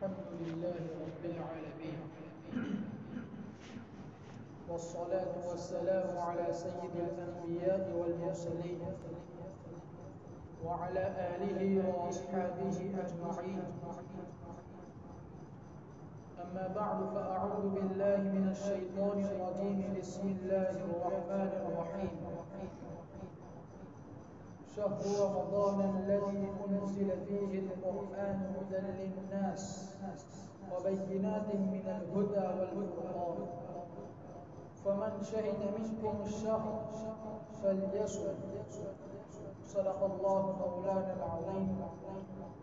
الحمد لله رب العالمين والصلاة والسلام على سيد الأنبياء والمرسلين وعلى آله وأصحابه أجمعين. أما بعد فأعوذ بالله من الشيطان الرجيم. بسم الله الرحمن الرحيم. شهر رمضان الذي أنزل فيه القرآن هدى للناس وبينات من الهدى والفرقان فمن شهد منكم الشهر فليصم. صدق الله مولانا العظيم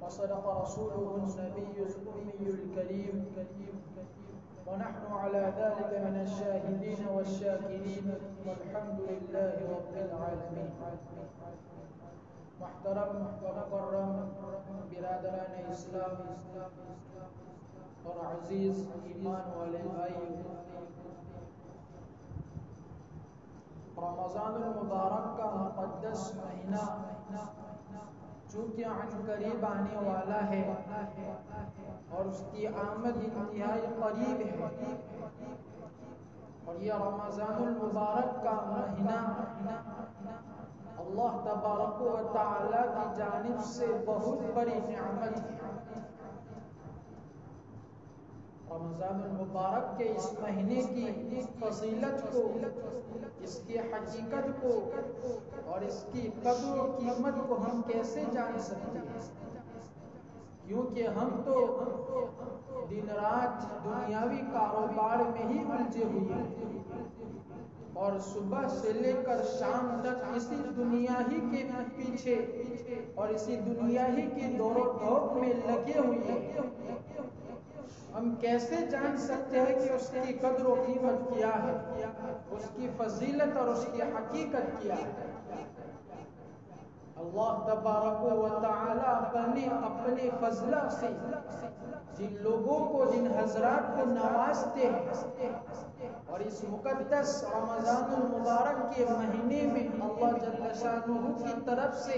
وصدق رسوله النبي الأمي الكريم ونحن على ذلك من الشاهدين والشاكرين والحمد لله رب العالمين. محترم و مکرم برادران اسلام اور عزیز ایمان والے بھائیوں، رمضان المبارک کا مقدس مہینہ چونکہ عن قریب آنے والا ہے اور اس کی آمد انتہائی قریب ہے، اور یہ رمضان المبارک کا مہینہ اللہ تبارک و تعالی کی جانب سے بہت بڑی نعمت ہے۔ رمضان المبارک کے اس مہینے کی فضیلت کو، اس کی حقیقت کو اور اس کی قدر و قیمت کو ہم کیسے جان سکتے ہیں؟ کیونکہ ہم تو دن رات دنیاوی کاروبار میں ہی الجھے ہوئے ہیں اور صبح سے لے کر شام تک اسی دنیا ہی کے پیچھے اور اسی دنیا ہی کی دور و دھوپ میں لگے ہوئے ہیں۔ ہم کیسے جان سکتے ہیں کہ اس کی قدر و قیمت کیا ہے، اس کی فضیلت اور اس کی حقیقت کیا ہے؟ اللہ تبارک و تعالی اپنے فضل سے جن لوگوں کو، جن حضرات کو نوازتے ہیں اور اس مقدس رمضان المبارک کے مہینے میں اللہ جل شانہ کی طرف سے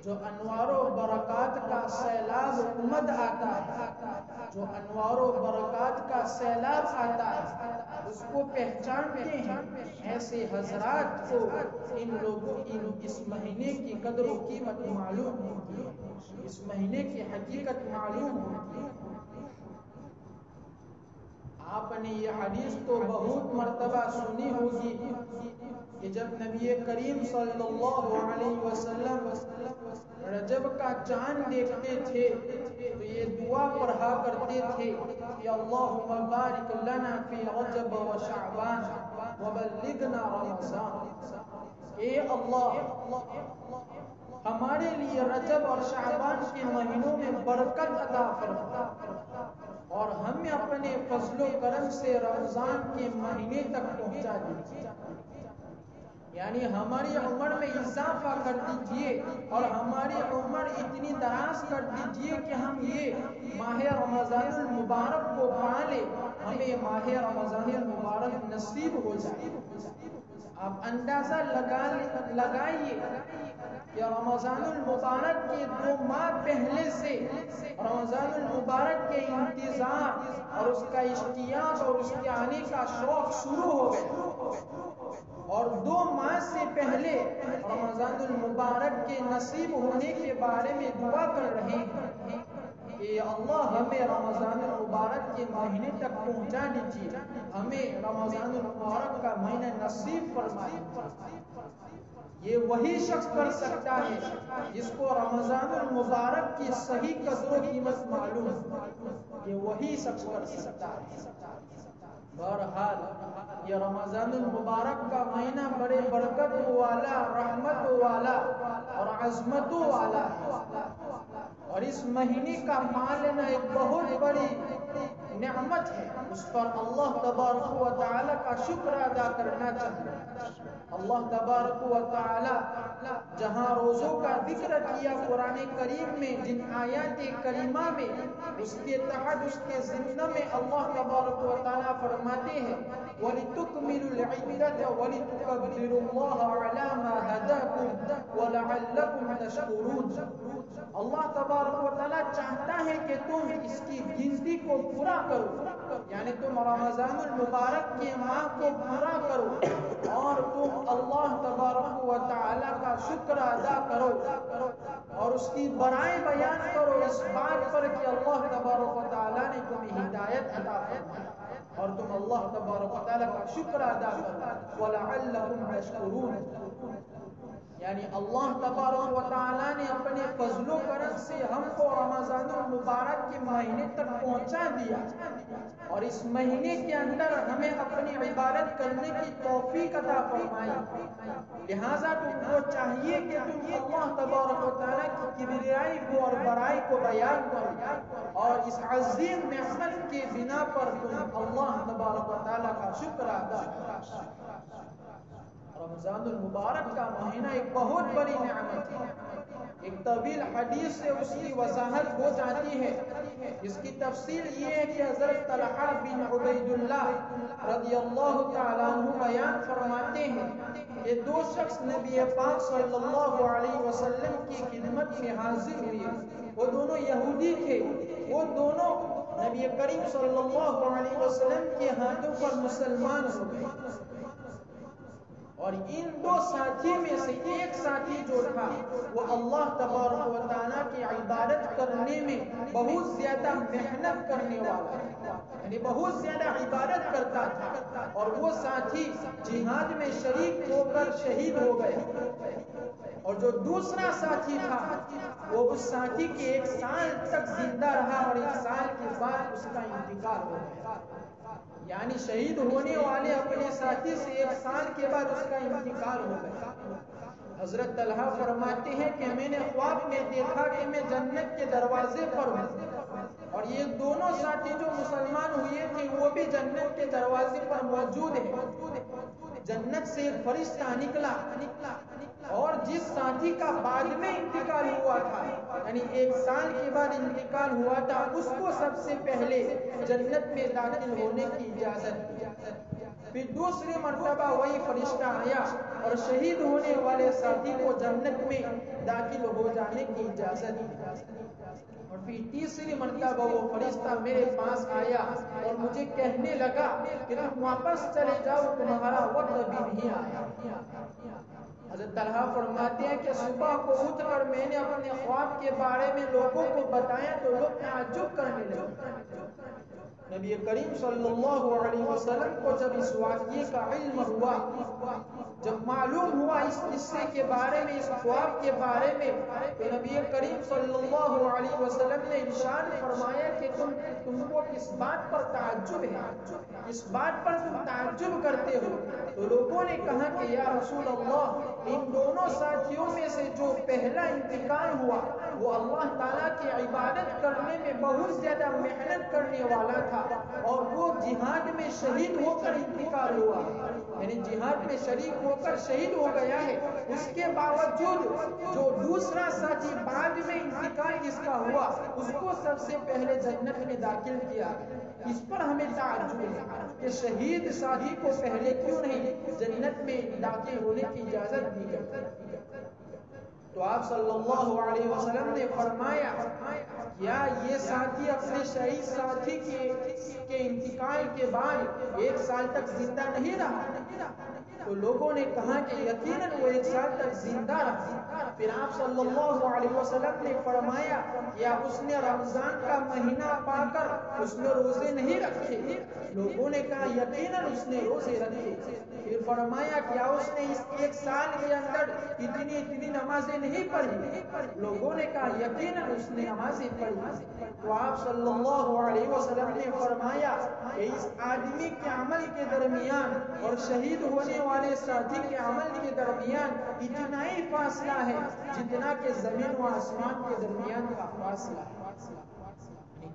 جو انوار و برکات کا سیلاب امد آتا ہے، جو انوار و برکات کا سیلاب آتا ہے، اس کو پہچانتے ہیں۔ ایسے حضرات کو ان لوگوں اس مہینے کی قدر و قیمت معلوم ہوتی ہے، اس مہینے کی حقیقت معلوم ہوتی ہے۔ آپ نے یہ حدیث تو بہت مرتبہ سنی ہوگی کہ جب نبی کریم صلی اللہ علیہ وسلم رجب کا چاند دیکھتے تھے تو یہ دعا پڑھا کرتے تھے کہ اللہم بارک لنا فی رجب و شعبان وبلغنا رمضان۔ اے اللہ، ہمارے لیے رجب اور شعبان کے مہینوں میں برکت عطا فرما اور ہمیں اپنے فضل و کرم سے رمضان کے مہینے تک پہنچا دیجیے، یعنی ہماری عمر میں اضافہ کر دیجیے اور ہماری عمر اتنی دراز کر دیجیے کہ ہم یہ ماہ رمضان المبارک کو پالیں، ہمیں ماہ رمضان المبارک نصیب ہو جائے۔ آپ اندازہ لگائیے کہ رمضان المبارک کے 2 ماہ پہلے سے رمضان المبارک کے انتظار اور اس کا اشتیاق اور اس کے آنے کا شوق شروع ہو گیا، اور 2 ماہ سے پہلے رمضان المبارک کے نصیب ہونے کے بارے میں دعا کر رہے ہیں کہ اللہ ہمیں رمضان المبارک کے مہینے تک پہنچا دیجیے، ہمیں رمضان المبارک کا مہینہ نصیب فرمائے۔ یہ وہی شخص کر سکتا ہے جس کو رمضان المبارک کی صحیح قدر و قیمت معلوم، یہ وہی شخص کر سکتا ہے۔ بہرحال یہ رمضان المبارک کا مہینہ بڑے برکت والا، رحمت والا اور عظمت والا ہے، اور اس مہینے کا پالنا ایک بہت بڑی نعمت ہے۔ اس پر اللہ تبارک و تعالی کا شکر ادا کرنا چاہیے۔ اللہ تبارک و تعالی جہاں روزوں کا ذکر کیا قرآن کریم میں، جن آیات کریمہ میں، اس کے تحت اس کے ضمن میں اللہ تبارک و تعالی فرماتے ہیں وَلِتُكْمِلُوا الْعِدَّةَ وَلِتُكَبِّرُوا اللَّهَ عَلَى مَا هَدَاكُمْ وَلَعَلَّكُمْ تَشْكُرُونَ۔ اللہ تبارک و تعالی چاہتا ہے کہ تم اس کی کو پورا کرو، یعنی تم رمضان المبارک کے ماہ کو پورا کرو اور تم اللہ تبارک و تعالی کا شکر ادا کرو اور اس کی بڑائی بیان کرو اس بات پر کہ اللہ تبارک و تعالی نے تمہیں ہدایت عطا فرمائی اور تم اللہ تبارک و تعالی کا شکر ادا کرو وَلَعَلَّكُمْ تَشْكُرُونَ، یعنی اللہ تبارک و تعالی نے اپنے فضل و کرم سے ہم کو رمضان المبارک کے مہینے تک پہنچا دیا اور اس مہینے کے اندر ہمیں اپنی عبادت کرنے کی توفیق عطا فرمائی، لہذا تم کو چاہیے کہ تم اللہ تبارک و تعالی کی کبریائی کو اور بڑائی کو بیان کرو اور اس عظیم نعمت کے بنا پر تم اللہ تبارک و تعالی کا شکر ادا کرو۔ رمضان المبارک کا مہینہ ایک بہت بڑی نعمت ہے، ایک طویل حدیث سے اس کی وضاحت ہو جاتی ہے۔ اس کی تفصیل یہ ہے کہ حضرت طلحہ بن عبید اللہ رضی اللہ تعالیٰ عنہ بیان فرماتے ہیں کہ دو شخص نبی پاک صلی اللہ علیہ وسلم کی خدمت میں حاضر ہوئے، وہ دونوں یہودی تھے، وہ دونوں نبی کریم صلی اللہ علیہ وسلم کے ہاتھوں پر مسلمان ہو گئے اور ان دو ساتھی میں سے ایک ساتھی جو تھا وہ اللہ تبارک و تعالیٰ کی عبادت کرنے میں بہت زیادہ محنت کرنے والا تھا، یعنی بہت زیادہ عبادت کرتا تھا اور وہ ساتھی جہاد میں شریک ہو کر شہید ہو گیا اور جو دوسرا ساتھی تھا وہ اس ساتھی کے 1 سال تک زندہ رہا اور 1 سال کے بعد اس کا انتقال ہو گیا، یعنی شہید ہونے والے اپنے ساتھی سے 1 سال کے بعد اس کا انتقال ہو گیا۔ حضرت طلحہ فرماتے ہیں کہ میں نے خواب میں دیکھا کہ میں جنت کے دروازے پر ہوں اور یہ دونوں ساتھی جو مسلمان ہوئے تھے وہ بھی جنت کے دروازے پر موجود ہیں۔ جنت سے ایک فرشتہ نکلا اور جس ساتھی کا بعد میں انتقال ہوا تھا، یعنی 1 سال کے بعد انتقال ہوا تھا، اس کو سب سے پہلے جنت میں داخل ہونے کی اجازت دی۔ پھر دوسری مرتبہ وہی فرشتہ آیا اور شہید ہونے والے ساتھی کو جنت میں داخل ہو جانے کی اجازت دی اور پھر تیسری مرتبہ وہ فرشتہ میرے پاس آیا اور مجھے کہنے لگا کہ تم واپس چلے جاؤ، تمہارا وقت ابھی نہیں آیا۔ حضرت طلحہ فرماتے ہیں کہ صبح کو اٹھ کر میں نے اپنے خواب کے بارے میں لوگوں کو بتایا تو لوگ تعجب کرنے لگے۔ نبی کریم صلی اللہ علیہ وسلم کو جب اس واقعے کا علم ہوا، جب معلوم ہوا اس قصے کے بارے میں، اس خواب کے بارے میں، تو نبی کریم صلی اللہ علیہ وسلم نے ارشاد فرمایا کہ تم کو کس بات پر تعجب ہے، اس بات پر تم تعجب کرتے ہو؟ تو لوگوں نے کہا کہ یا رسول اللہ، ان دونوں ساتھیوں میں سے جو پہلا انتقال ہوا وہ اللہ تعالیٰ کی عبادت کرنے میں بہت زیادہ محنت کرنے والا تھا اور وہ جہاد میں شہید ہو کر انتقال ہوا، یعنی جہاد میں شریک ہو کر شہید ہو گیا ہے، اس کے باوجود جو دوسرا ساتھی بعد میں انتقال جس کا ہوا اس کو سب سے پہلے جنت میں داخل کیا۔ اس پر ہمیں تعجب ہے کہ شہید ساتھی کو پہلے کیوں نہیں جنت میں داخل ہونے کی اجازت دی گئی؟ تو آپ صلی اللہ علیہ وسلم نے فرمایا کیا یہ ساتھی اپنے شہید ساتھی کے انتقال کے بعد 1 سال تک زندہ نہیں رہا؟ تو لوگوں نے کہا کہ یقیناً وہ 1 سال تک زندہ رہا۔ پھر آپ صلی اللہ علیہ وسلم نے فرمایا کیا اس نے رمضان کا مہینہ پا کر اس نے روزے نہیں رکھے؟ لوگوں نے کہا یقیناً اس نے روزے رکھے۔ پھر فرمایا کیا اس نے اس 1 سال کے اندر اتنی نمازیں نہیں پڑھی؟ لوگوں نے کہا یقیناً اس نے نمازیں پڑھی۔ تو آپ صلی اللہ علیہ وسلم نے فرمایا کہ اس آدمی کے عمل کے درمیان اور شہید ہونے والے ساتھی کے عمل کے درمیان اتنا ہی فاصلہ ہے جتنا کہ زمین و آسمان کے درمیان کا فاصلہ ہے۔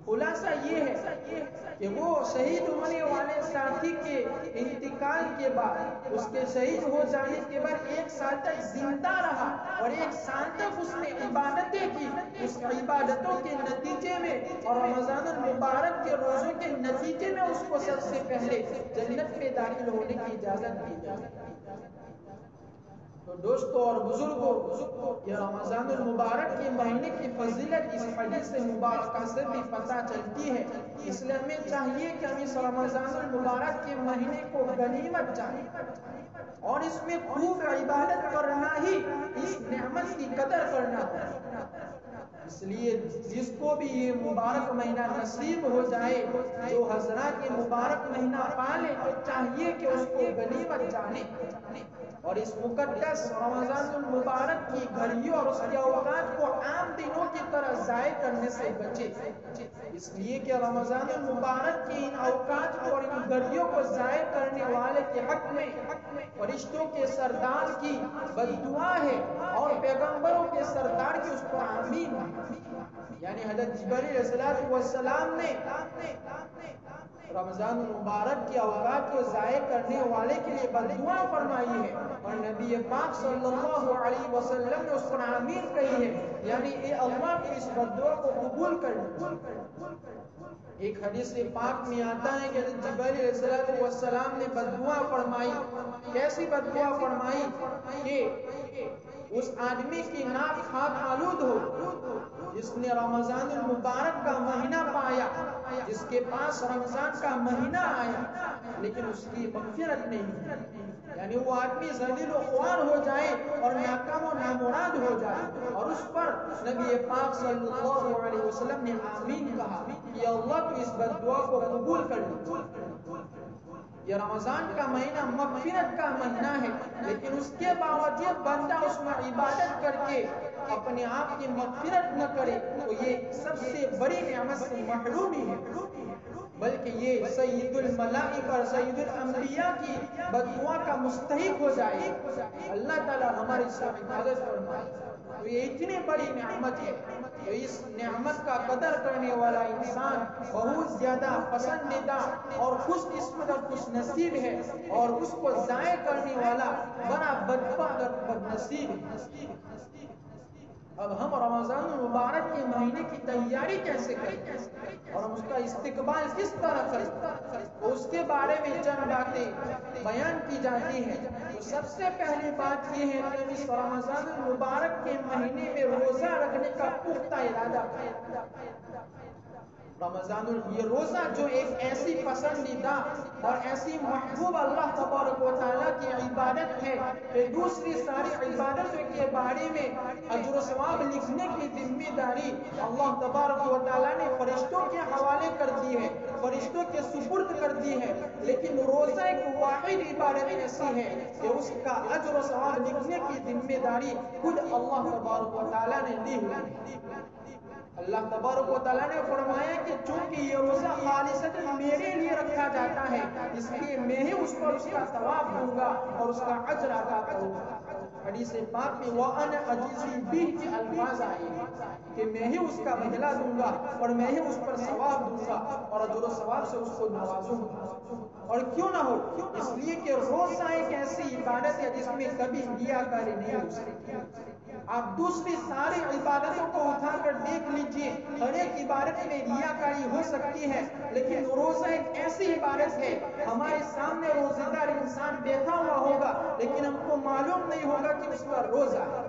خلاصہ یہ ہے کہ وہ شہید ہونے والے ساتھی کے انتقال کے بعد، اس کے شہید ہو جانے کے بعد 1 سال تک زندہ رہا اور 1 سال تک اس نے عبادتیں کی۔ اس عبادتوں کے نتیجے میں اور رمضان المبارک کے روزوں کے نتیجے میں اس کو سب سے پہلے جنت میں داخل ہونے کی اجازت دی گئی۔ تو دوستوں اور بزرگوں، یہ رمضان المبارک کے مہینے کی فضیلت اس حدیث مبارکہ سے بھی پتہ چلتی ہے، اس لیے ہمیں چاہیے کہ ہم اس رمضان المبارک کے مہینے کو غنیمت جانیں اور اس میں خوب عبادت کرنا ہی اس نعمت کی قدر کرنا ہے۔ اس لیے جس کو بھی یہ مبارک مہینہ نصیب ہو جائے، جو حضرات یہ مبارک مہینہ پالے، تو چاہیے کہ اس کو غنیمت جانے اور اس مقدس رمضان المبارک کی گھڑیوں اور اس کے اوقات کو عام دنوں کی طرح ضائع کرنے سے بچے، اس لیے کہ رمضان المبارک کی ان اوقات کو اور ان گھڑیوں کو ضائع کرنے والے کے حق میں فرشتوں کے سردار کی بددعا ہے اور پیغمبروں کے سردار کی اس پر آمین ہے۔ یعنی حضرت جبرائیل علیہ السلام نے رمضان المبارک کے اوقات کو ضائع کرنے والے کے لیے بددعا فرمائی ہے اور نبی پاک صلی اللہ علیہ وسلم نے اس پر آمین کہی ہے، یعنی اے اللہ کی اس بددعا کو قبول کر لے۔ ایک حدیث پاک میں آتا ہے کہ جبرائیل علیہ السلام نے بددعا فرمائی۔ کیسی بددعا فرمائی؟ کہ اس آدمی کی ناک خاک آلود ہو جس نے رمضان المبارک کا مہینہ پایا، جس کے پاس رمضان کا مہینہ آیا لیکن اس کی مغفرت نہیں، یعنی وہ آدمی ذلیل و خوار ہو جائے اور ناکام و نامراد ہو جائے، اور اس پر نبی پاک صلی اللہ علیہ وسلم نے آمین کہا کہ اللہ تو اس بددعا کو قبول کر لے۔ یہ رمضان کا مہینہ مغفرت کا مہینہ ہے، لیکن اس کے باوجود بندہ اس میں عبادت کر کے اپنے آپ کی مغفرت نہ کرے تو یہ سب سے بڑی نعمت سے محرومی ہے، بلکہ یہ سید الملائکہ اور سید الانبیاء کی بددعا کا مستحق ہو جائے۔ اللہ تعالی ہماری حفاظت فرمائے۔ تو یہ اتنی بڑی نعمت ہے، تو اس نعمت کا قدر کرنے والا انسان بہت زیادہ پسندیدہ اور خوش قسمت اور خوش نصیب ہے، اور اس کو ضائع کرنے والا بڑا بدبخت اور بد نصیب ہے۔ اب ہم رمضان المبارک کے مہینے کی تیاری کیسے کریں اور ہم اس کا استقبال کس طرح کریں، اس کے بارے میں چند باتیں بیان کی جاتی ہیں۔ تو سب سے پہلی بات یہ ہے کہ ہم اس رمضان المبارک کے مہینے میں روزہ رکھنے کا پختہ ارادہ کریں۔ یہ روزہ جو ایک ایسی پسندیدہ اور ایسی محبوب اللہ تبارک و تعالیٰ کی عبادت ہے کہ دوسری ساری عبادتوں کے بارے میں اجر و ثواب لکھنے کی ذمہ داری اللہ تبارک و تعالیٰ نے فرشتوں کے حوالے کر دی ہے، فرشتوں کے سپرد کر دی ہے، لیکن روزہ ایک واحد عبادت ایسی ہے کہ اس کا اجر و ثواب لکھنے کی ذمہ داری خود اللہ تبارک و تعالیٰ نے لی ہوئی۔ اللہ تبارک و تعالیٰ نے فرمایا کہ چونکہ یہ روزہ خالصتاً میرے لیے رکھا جاتا ہے، اس لیے میں ہی اس پر اس کا ثواب دوں گا اور اس کا اجر عطا کروں گا۔ حدیث پاک میں وَأَنَا أَجْزِي بِهِ کے الفاظ آئے ہیں کہ میں ہی اس کا بدلہ دوں گا اور میں ہی اس پر ثواب دوں گا اور اجر و ثواب سے اس کو نوازوں گا۔ اور کیوں نہ ہو، اس لیے کہ روزہ ایک ایسی عبادت ہے جس میں کبھی ریاکاری نہیں ہو سکتی۔ آپ دوسری ساری عبادتوں کو اٹھا کر دیکھ لیجئے، ہر ایک عبادت میں ریاکاری ہو سکتی ہے، لیکن روزہ ایک ایسی عبادت ہے، ہمارے سامنے روزہ دار انسان بیٹھا ہوا ہوگا لیکن ہم کو معلوم نہیں ہوگا کہ اس کا روزہ ہے۔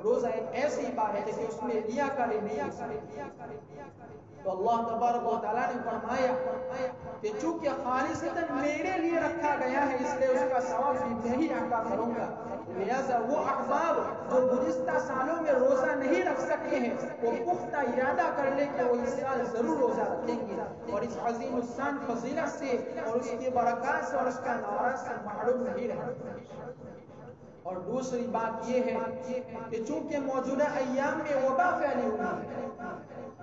روزہ ایک ایسی عبادت ہے کہ اس میں ریاکاری نہیں ہو سکتی۔ تو اللہ تبارک و تعالیٰ نے فرمایا کہ چونکہ خالصتاً میرے لیے رکھا گیا ہے، اس لیے اس کا ثواب بھی میں ہی عطا کروں گا۔ لہذا وہ احباب جو گزشتہ سالوں میں روزہ نہیں رکھ سکتے ہیں، وہ پختہ ارادہ کر لے کہ وہ اس سال ضرور روزہ رکھیں گے اور اس عظیم الشان فضیلت سے اور اس کی برکات سے اور اس کا نوارات سے محروم نہیں رہیں گے۔ اور دوسری بات یہ ہے کہ چونکہ موجودہ ایام میں وبا پھیلی ہوئی ہے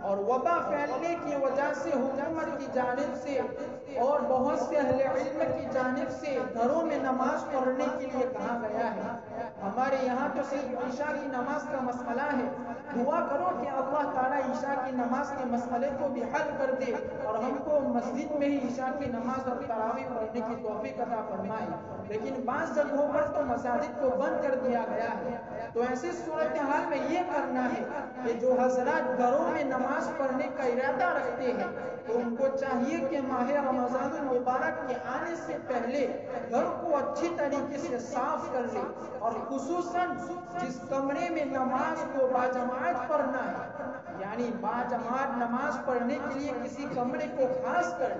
اور وبا پھیلنے کی وجہ سے حکومت کی جانب سے اور بہت سے اہل علم کی جانب سے گھروں میں نماز پڑھنے کے لیے کہا گیا ہے۔ ہمارے یہاں تو صرف عشاء کی نماز کا مسئلہ ہے، دعا کرو کہ اللہ تعالیٰ عشاء کی نماز کے مسئلے کو بھی حل کر دے اور ہم کو مسجد میں ہی عشاء کی نماز اور تراویح پڑھنے کی توفیق عطا فرمائے۔ لیکن بعض جگہوں پر تو مساجد کو بند کر دیا گیا ہے، تو ایسی صورتحال میں یہ کرنا ہے کہ جو حضرات گھروں میں نماز پڑھنے کا ارادہ رکھتے ہیں تو ان کو چاہیے کہ ماہ رمضان المبارک کے آنے سے پہلے گھر کو اچھی طریقے سے صاف کر لے، اور خصوصاً جس کمرے میں نماز کو باجماعت پڑھنا ہے، یعنی باجماعت نماز پڑھنے کے لیے کسی کمرے کو خاص کر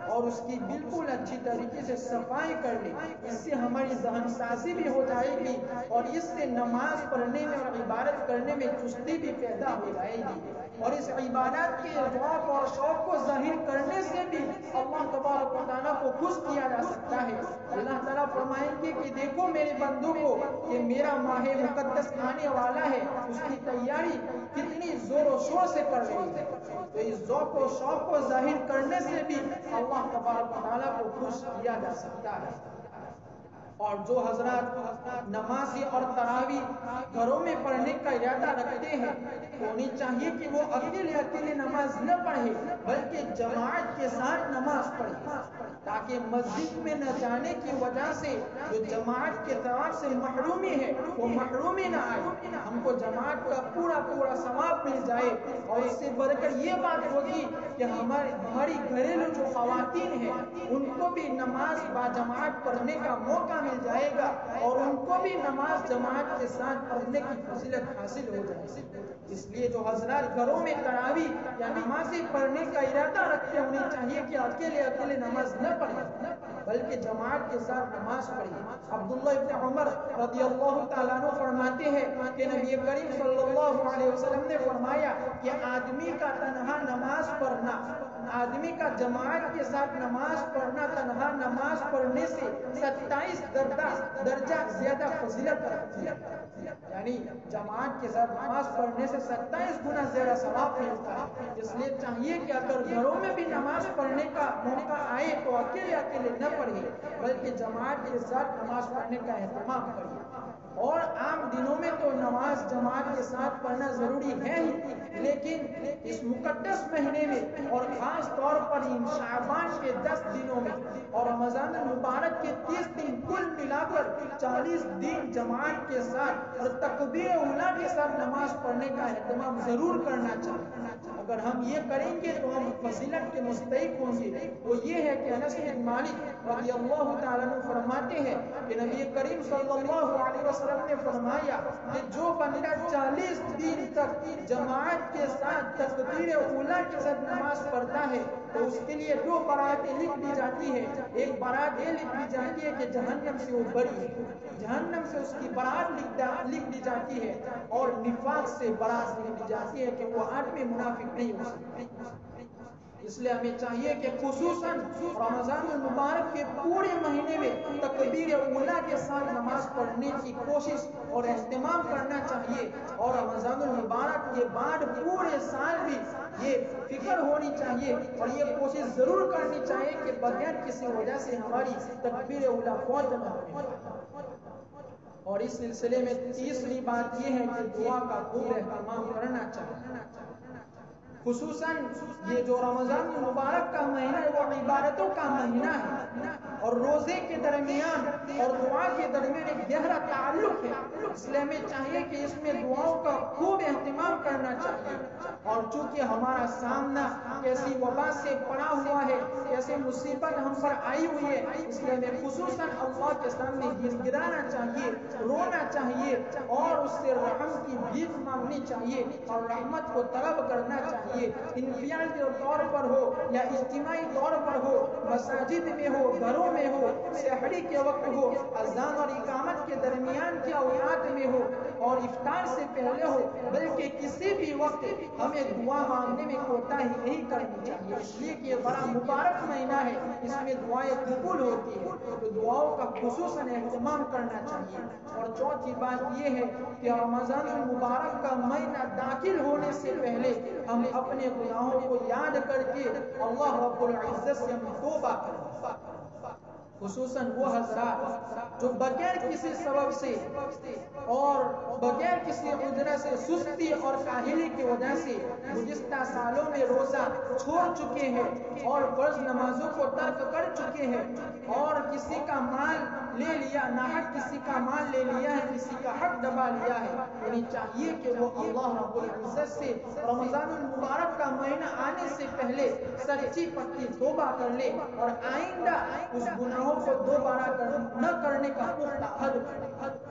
اور اس کی بالکل اچھی طریقے سے صفائی کر لے۔ اس سے ہماری ذہن سازی بھی ہو جائے گی اور اس سے نماز پڑھنے میں اور عبادت کرنے میں چستی بھی پیدا ہو جائے گی، اور اس عبادت کے ذوق اور شوق کو ظاہر کرنے سے بھی اللہ تبارک و تعالیٰ کو خوش کیا جا سکتا ہے۔ اللہ تعالیٰ فرمائیں گے کہ دیکھو میرے بندوں کو، یہ میرا ماہ مقدس آنے والا ہے، اس کی تیاری کتنی زور و شور سے کر رہی ہے۔ تو اس ذوق و شوق کو ظاہر کرنے سے بھی اللہ تبارک و تعالیٰ کو خوش کیا جا سکتا ہے۔ اور جو حضرات نماز اور تراویح گھروں میں پڑھنے کا ارادہ رکھتے ہیں تو انہیں چاہیے کہ وہ اکیلے نماز نہ پڑھے بلکہ جماعت کے ساتھ نماز پڑھے، تاکہ مسجد میں نہ جانے کی وجہ سے جو جماعت کے ثواب سے محرومی ہے وہ محرومی نہ آئے، ہم کو جماعت کا پورا ثواب مل جائے۔ اور اس سے بڑھ کر یہ بات ہوگی کہ ہماری گھریلو جو خواتین ہیں ان کو بھی نماز با جماعت پڑھنے کا موقع مل جائے گا اور ان کو بھی نماز جماعت کے ساتھ پڑھنے کی فضیلت حاصل ہو جائے گی۔ اس لیے جو حضرات گھروں میں تراویح یا نمازیں پڑھنے کا ارادہ رکھتے ہیں انہیں چاہیے کہ اکیلے نماز نہ پڑھیں بلکہ جماعت کے ساتھ نماز پڑھیں۔ عبداللہ ابن عمر رضی اللہ تعالیٰ عنہ فرماتے ہیں کہ نبی کریم صلی اللہ علیہ وسلم نے فرمایا کہ آدمی کا تنہا نماز پڑھنا، آدمی کا جماعت کے ساتھ نماز پڑھنا تنہا نماز پڑھنے سے 27 درجہ زیادہ فضیلت رکھتی ہے، یعنی جماعت کے ساتھ نماز پڑھنے سے 27 گنا زیادہ ثواب ملتا ہے۔ اس لیے چاہیے کہ اگر گھروں میں بھی نماز پڑھنے کا موقع آئے تو اکیلے نہ پڑھے بلکہ جماعت کے ساتھ نماز پڑھنے کا اہتمام کرے۔ اور عام دنوں میں تو نماز جماعت کے ساتھ پڑھنا ضروری ہے ہی، لیکن اس مقدس مہینے میں اور خاص طور پر ان شعبان کے 10 دنوں میں اور رمضان المبارک کے 30 دن کل ملا کر 40 دن جماعت کے ساتھ اور تکبیر اولیٰ کے ساتھ نماز پڑھنے کا اہتمام ضرور کرنا چاہیے۔ اگر ہم یہ کریں گے تو ہم فضیلت کے مستحق ہوں گے۔ وہ یہ ہے کہ انس بن مالک رضی اللہ تعالیٰ عنہ فرماتے ہیں کہ نبی کریم صلی اللہ علیہ وسلم نے فرمایا کہ جو بندہ 40 دن تک جماعت کے ساتھ تکبیر اولیٰ کے ساتھ نماز پڑھتا ہے تو اس کے لیے 2 براتیں لکھ دی جاتی ہے۔ ایک برات یہ لکھ دی جاتی ہے کہ جہنم سے وہ بری ہے، جہنم سے اس کی برات لکھ دی جاتی ہے، اور نفاق سے برات لکھ دی جاتی ہے کہ وہ آدمی منافق نہیں ہو سکتا۔ اس لیے ہمیں چاہیے کہ خصوصاً رمضان المبارک کے پورے مہینے میں تکبیر اولیٰ کے ساتھ نماز پڑھنے کی کوشش اور اہتمام کرنا چاہیے، اور رمضان المبارک کے بعد پورے سال بھی یہ فکر ہونی چاہیے اور یہ کوشش ضرور کرنی چاہیے کہ بغیر کسی وجہ سے ہماری تکبیر اولیٰ فوت نہ ہو۔ اور اس سلسلے میں تیسری بات یہ ہے کہ دعا کا خوب اہتمام کرنا چاہیے۔ خصوصاً یہ جو رمضان المبارک کا مہینہ ہے وہ عبادتوں کا مہینہ ہے، اور روزے کے درمیان اور دعا کے درمیان ایک گہرا تعلق ہے، اس لیے ہمیں چاہیے کہ اس میں دعاؤں کا خوب اہتمام کرنا چاہیے۔ اور چونکہ ہمارا سامنا کیسی وبا سے پڑا ہوا ہے، کیسی مصیبت ہم پر آئی ہوئی ہے، اس لیے ہمیں خصوصاً اللہ کے سامنے گڑگڑانا چاہیے، رونا چاہیے اور اس سے رحم کی بھیک مانگنی چاہیے اور رحمت کو طلب کرنا چاہیے۔ انفرادی طور پر ہو یا اجتماعی طور پر ہو، مساجد میں ہو، گھروں میں ہو، سحری کے وقت ہو، اذان اور اقامت کے درمیان کے اوقات میں ہو اور افطار سے پہلے ہو، بلکہ کسی بھی وقت ہمیں دعا مانگنے میں کوتاہی نہیں کرنی چاہیے، اس لیے کہ یہ بڑا مبارک مہینہ ہے، اس میں دعائیں قبول ہوتی ہیں، تو دعاؤں کا خصوصاً اہتمام کرنا چاہیے۔ اور چوتھی بات یہ ہے کہ رمضان المبارک کا مہینہ داخل ہونے سے پہلے ہم اپنے گناہوں کو یاد کر کے اللہ رب العزت سے توبہ کریں۔ خصوصاً وہ حضرات جو بغیر کسی سبب سے اور بغیر کسی عذر سے سستی اور کاہلی کی وجہ سے گزشتہ سالوں میں روزہ چھوڑ چکے ہیں اور فرض نمازوں کو ترک کر چکے ہیں اور کسی کا مال لے لیا، ناحق کسی کا مال لے لیا ہے، کسی کا حق دبا لیا ہے، انہیں چاہیے کہ وہ اللہ رب العزت سے رمضان المبارک کا مہینہ آنے سے پہلے سچی پکی توبہ کر لے اور آئندہ اس گناہوں کو دوبارہ نہ کرنے کا پختہ عہد کرے۔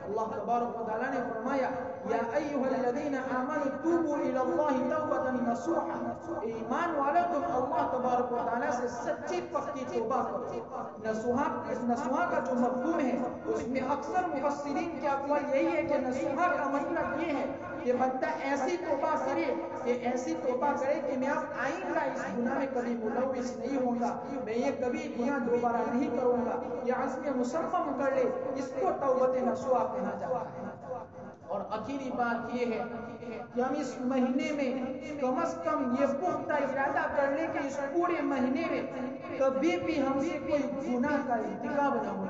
اللہ تبارک و تعالیٰ نے فرمایا یا ایھا الذین آمنوا توبوا الی اللہ توبۃ نصوحا، ایمان والو تم اللہ تبارک و تعالیٰ سے سچی پکی توبہ کرو۔ نصوحا کا جو مفہوم ہے اس میں اکثر مفسرین کے اقوال یہی ہے کہ نصوحا کا مطلب یہ ہے کہ بندہ ایسی توبہ کرے کہ ایسی توبہ کرے کہ میں اب آئندہ اس گناہ میں کبھی ملوث نہیں ہوں گا، میں یہ کبھی گناہ دوبارہ نہیں کروں گا، یہ عزم مصمم کر لے، اس کو توبۃ نصوحا کہا جاتا ہے۔ اور آخری بات یہ ہے کہ ہم اس مہینے میں کم از کم یہ پختہ ارادہ کر لیں کہ اس پورے مہینے میں کبھی بھی ہم سے کوئی گناہ کا ارتکاب نہ ہو،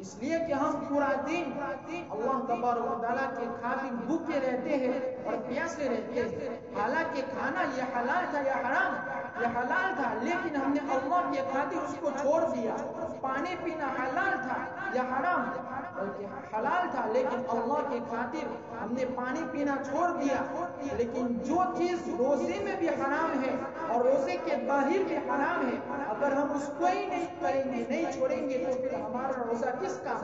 اس لیے کہ ہم پورا دن اللہ تبارک و تعالیٰ کے خاطر بھوکے رہتے ہیں اور پیاسے رہتے ہیں، حالانکہ کھانا یہ حلال تھا یا حرام؟ یہ حلال تھا، لیکن ہم نے اللہ کے خاطر اس کو چھوڑ دیا۔ پانی پینا حلال تھا یا حرام؟ حلال تھا، لیکن اللہ کے خاطر ہم نے پانی پینا چھوڑ دیا۔ لیکن جو چیز روزے میں بھی حرام ہے اور روزے کے باہر بھی حرام ہے، اگر ہم اس کو ہی نہیں کریں گے، نہیں چھوڑیں گے، تو پھر ہمارا روزہ کس کا؟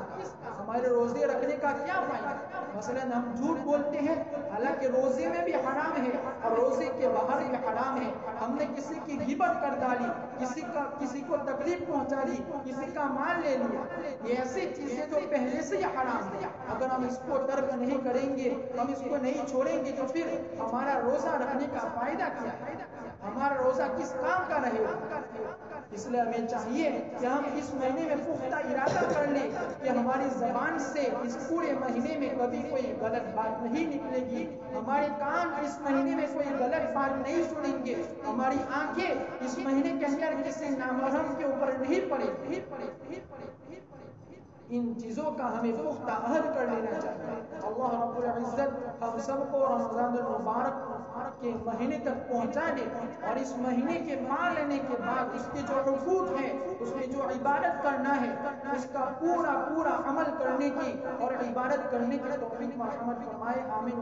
ہمارے روزے رکھنے کا کیا فائدہ؟ مثلا ہم جھوٹ بولتے ہیں حالانکہ روزے میں بھی حرام ہے اور روزے کے باہر بھی حرام ہے، ہم نے کسی کی غیبت کر ڈالی، کسی کو تکلیف پہنچا دی، کسی کا مال لے لیا، یہ ایسی چیزیں جو پہلے سے ہی حرام ہے، اگر ہم اس کو ترک نہیں کریں گے، ہم اس کو نہیں چھوڑیں گے، تو پھر ہمارا روزہ رکھنے کا فائدہ کیا ہے؟ ہمارا روزہ کس کام کا رہے گا؟ اس لیے ہمیں چاہیے کہ ہم اس مہینے میں پختہ ارادہ کر لیں کہ ہماری زبان سے اس پورے مہینے میں کبھی کوئی غلط بات نہیں نکلے گی، ہمارے کان اس مہینے میں کوئی غلط بات نہیں سنیں گے، ہماری آنکھیں اس مہینے کے اندر کسی نامحرم کے اوپر نہیں پڑے گی۔ ان چیزوں کا ہمیں پختہ عہد کر لینا چاہیے۔ اللہ رب العزت ہم سب کو رمضان المبارک کے مہینے تک پہنچا دے اور اس مہینے کے پا لینے کے بعد اس کے جو حقوق ہیں، اس میں جو عبادت کرنا ہے، اس کا پورا عمل کرنے کی اور عبادت کرنے کی توفیق مرحمت فرمائے۔ آمین۔